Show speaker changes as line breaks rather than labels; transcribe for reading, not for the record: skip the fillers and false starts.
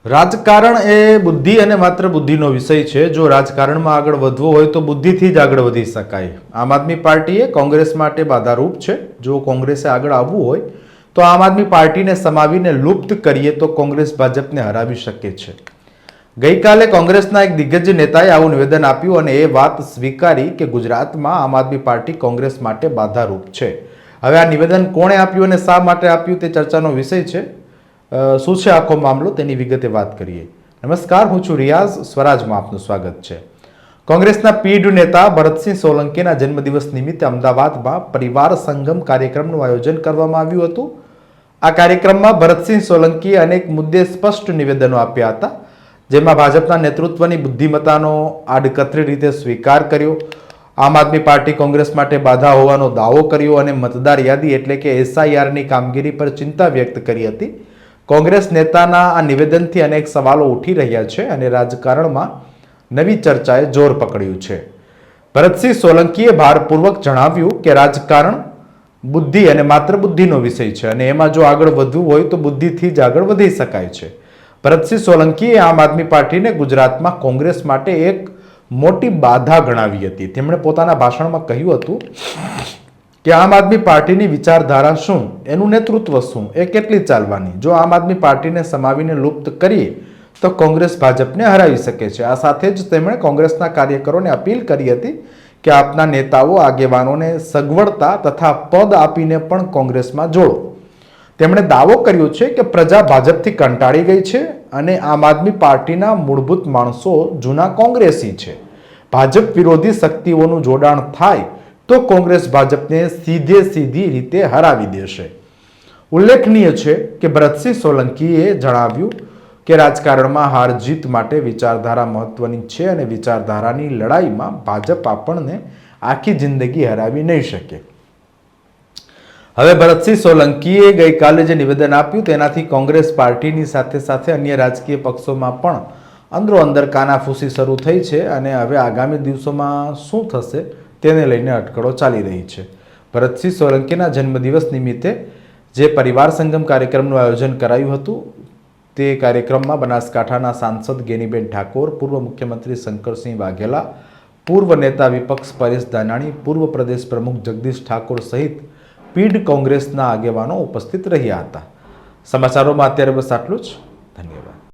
રાજકારણ એ બુદ્ધિ અને માત્ર બુદ્ધિનો વિષય છે. જો રાજકારણમાં આગળ વધવું હોય તો બુદ્ધિથી જ આગળ વધી શકાય. આમ આદમી પાર્ટી એ કોંગ્રેસ માટે બાધારૂપ છે. જો કોંગ્રેસે આગળ આવવું હોય તો આમ આદમી પાર્ટીને સમાવીને લુપ્ત કરીએ તો કોંગ્રેસ ભાજપને હરાવી શકે છે. ગઈકાલે કોંગ્રેસના એક દિગ્ગજ નેતાએ આવું નિવેદન આપ્યું અને એ વાત સ્વીકારી કે ગુજરાતમાં આમ આદમી પાર્ટી કોંગ્રેસ માટે બાધારૂપ છે. હવે આ નિવેદન કોણે આપ્યું અને શા માટે આપ્યું તે ચર્ચાનો વિષય છે. શું છે આખો મામલો તેની વિગતે વાત કરીએ. નમસ્કાર, હું છું રિયાઝ. સ્વરાજમાં આપનું સ્વાગત છે. કોંગ્રેસના પીઢ નેતા ભરતસિંહ સોલંકીના જન્મદિવસ નિમિત્તે અમદાવાદમાં પરિવાર સંગમ કાર્યક્રમનું આયોજન કરવામાં આવ્યું હતું. આ કાર્યક્રમમાં ભરતસિંહ સોલંકીએ અનેક મુદ્દે સ્પષ્ટ નિવેદનો આપ્યા હતા, જેમાં ભાજપના નેતૃત્વની બુદ્ધિમત્તાનો આડકતરી રીતે સ્વીકાર કર્યો, આમ આદમી પાર્ટી કોંગ્રેસ માટે બાધા હોવાનો દાવો કર્યો અને મતદાર યાદી એટલે કે SIRની કામગીરી પર ચિંતા વ્યક્ત કરી હતી. કોંગ્રેસ નેતાના આ નિવેદનથી અનેક સવાલો ઉઠી રહ્યા છે અને રાજકારણમાં નવી ચર્ચાએ જોર પકડ્યું છે. ભરતસિંહ સોલંકીએ ભારપૂર્વક જણાવ્યું કે રાજકારણ બુદ્ધિ અને માત્ર બુદ્ધિનો વિષય છે અને એમાં જો આગળ વધવું હોય તો બુદ્ધિથી જ આગળ વધી શકાય છે. ભરતસિંહ સોલંકીએ આમ આદમી પાર્ટીને ગુજરાતમાં કોંગ્રેસ માટે એક મોટી બાધા ગણાવી હતી. તેમણે પોતાના ભાષણમાં કહ્યું હતું કે આમ આદમી પાર્ટીની વિચારધારા શું, એનું નેતૃત્વ શું, એ કેટલી ચાલવાની. જો આમ આદમી પાર્ટીને સમાવીને લુપ્ત કરીએ તો કોંગ્રેસ ભાજપને હરાવી શકે છે. આ સાથે જ તેમણે કોંગ્રેસના કાર્યકરોને અપીલ કરી હતી કે આપના નેતાઓ આગેવાનોને સગવડતા તથા પદ આપીને પણ કોંગ્રેસમાં જોડો. તેમણે દાવો કર્યો છે કે પ્રજા ભાજપથી કંટાળી ગઈ છે અને આમ આદમી પાર્ટીના મૂળભૂત માણસો જૂના કોંગ્રેસી છે. ભાજપ વિરોધી શક્તિઓનું જોડાણ થાય તો કોંગ્રેસ ભાજપને સીધી રીતે હરાવી દેશે. ઉલ્લેખનીય છે કે ભરતસિંહ સોલંકીએ જણાવ્યું કે રાજકારણમાં હાર જીત માટે વિચારધારા મહત્વની છે અને વિચારધારાની લડાઈમાં ભાજપ આપણને આખી જિંદગી હરાવી નહીં શકે. હવે ભરતસિંહ સોલંકીએ ગઈકાલે જે નિવેદન આપ્યું તેનાથી કોંગ્રેસ પાર્ટીની સાથે સાથે અન્ય રાજકીય પક્ષોમાં પણ અંદરો અંદર કાનાફૂસી શરૂ થઈ છે અને હવે આગામી દિવસોમાં શું થશે તેને લઈને અટકળો ચાલી રહી છે. ભરતસિંહ સોલંકીના જન્મદિવસ નિમિત્તે જે પરિવાર સંગમ કાર્યક્રમનું આયોજન કરાયું હતું તે કાર્યક્રમમાં બનાસકાંઠાના સાંસદ ગેનીબેન ઠાકોર, પૂર્વ મુખ્યમંત્રી શંકરસિંહ વાઘેલા, પૂર્વ નેતા વિપક્ષ પરેશ ધાનાણી, પૂર્વ પ્રદેશ પ્રમુખ જગદીશ ઠાકોર સહિત પીઢ કોંગ્રેસના આગેવાનો ઉપસ્થિત રહ્યા હતા. સમાચારોમાં અત્યારે બસ આટલું જ. ધન્યવાદ.